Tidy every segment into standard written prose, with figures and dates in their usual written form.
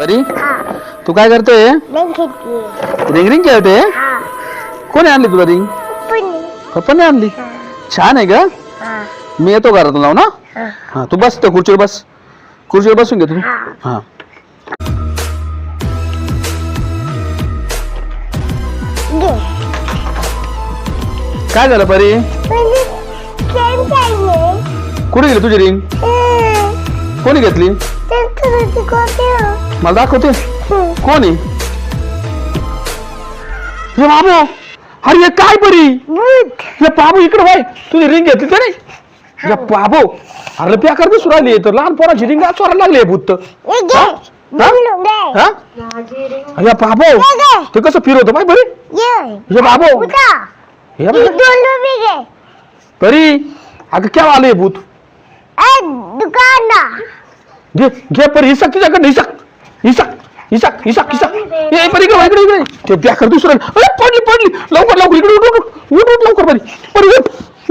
अरे तू काय करतोय? रिंग रिंग खेळते? कोणी आणली तुला रिंग? पप्पाने आणली. छान आहे का? मी येतो घरात लावू ना. हा तू बस तर खुर्चीवर बस. खुर्चीवर बसून घे तू. हा काय झालं परी? कुठे गेली तुझी रिंग? कोणी घेतली? मला दाखवते. कोण आहे? हे बाबू. अरे काय परी? हे बाबू इकडे बाय. तुझी रिंग घेतली का नाही? हे बाबू अरे प्याकर दिसू राहिली तर लहान पोराची रिंग चोरायला लागली भूत. अरे बाबू ते कसं फिरवतो बाय बरी? हे बाबू परी अगं केव्हा आले भूत? घे घे परी हिसक तुझ्याकडे. हिसक हिसक हिसक हिसक हिसक. ए परी इकडे इकडे इकडे. ते प्याकर दिसू राहिली. अरे पडली पडली. लवकर लवकर इकडे उठ उठ उठ उठ लवकर परी. परी उठ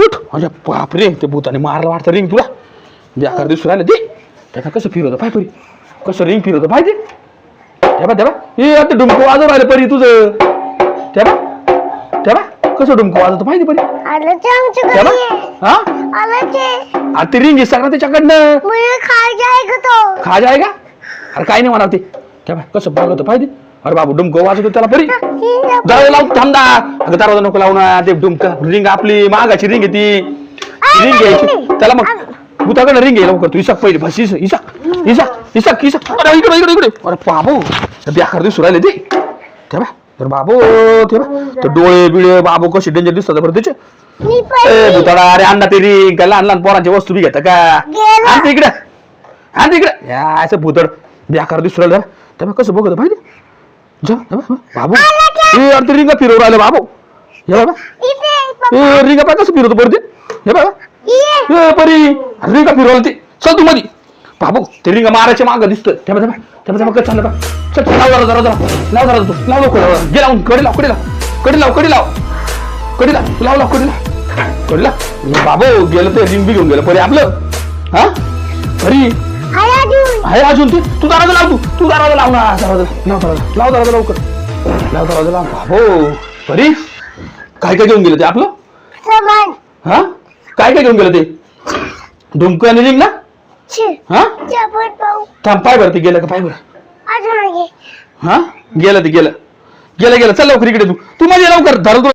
उठ. अरे बापरे ते भूताने मारलं वाटतं रिंग तुला. बेकार दिसू राहिलं ते. त्याला कसं फिरवतं पाय परी. कसं रिंग फिरवतं पाहिजे. तेव्हा तेव्हा हे आता डुमकं वाजव राहिलं परी तुझं. तेव्हा तेव्हा कसं डुमकं वाजवतं पाहिजे परी. हा ते रिंग हिसक ना त्याच्याकडनं. खा जाय का? अरे काय नाही म्हणा ते. तेव्हा कसं बघत पाहिजे. अरे बाबू डुमकं वाजवतो त्याला परी. दरवाजा लावून थांबदा. अगं दरवाजा नको लावू ना. ते डुमकं रिंग आपली मागाची रिंग आहे ती. रिंग घ्यायची त्याला मग भूताकडे रिंग घे लवकर. तू हिसक पहिले बस. हिसक हिसक हिसक हिसक हिसक. अरे इकडे इकडे इकडे. अरे बाबू बेकार दिसू राहिले ते. तेव्हा तर बाबू तेव्हा तर डोळे बिळे बाबू कसे डेंजर दिसतात बरं त्याचे. भूताडा अरे अण्णा ते रिंग लहान लहान पोरांची वस्तू बी घेता का? आण इकडे आण इकडे. असं भूतड बेकार दिसू राहिलं. तेव्हा कसं बघत पाहिजे. जा बाबू हे अरे रिंगा फिरवू राहिले बाबू. हे बाबा हे रिंगा पाय कसं फिरवतो पडते. हे बाबा हे परी रिंगा फिरवलं ते. चल तू मधी बाबू ते रिंगा मारायच्या मागं दिसतोय. तेव्हा तेव्हा तेव्हा तेव्हा चाललं बा. चल लाव जरा जरा लाव जरा तू लाव लवकर. गे लावून कडी लाव कडी लाव कडी लाव कडी लाव कडी लाव लाव लाव कडी लाव कडी लाव. बाबू गेलं ते रिंग बी घेऊन गेलं परी आपलं. हा परी आहे अजून ते. तू दरवाजा लाव. तू दरवाजा लाव ना. दरवाजा लाव दरवाजा लाव दरवाजा लवकर लाव दरवाजा लाव. बाबू परी काय काय घेऊन गेलं ते आपलं? हा काय काय घेऊन गेलं ते? डुमकं आणि रिंग ना. हा थांब पाय बरं ते गेलं का पाय बरं. हा गेलं ते गेलं गेलं गेलं. चल लवकर इकडे तू. तू माझ्या लवकर धर.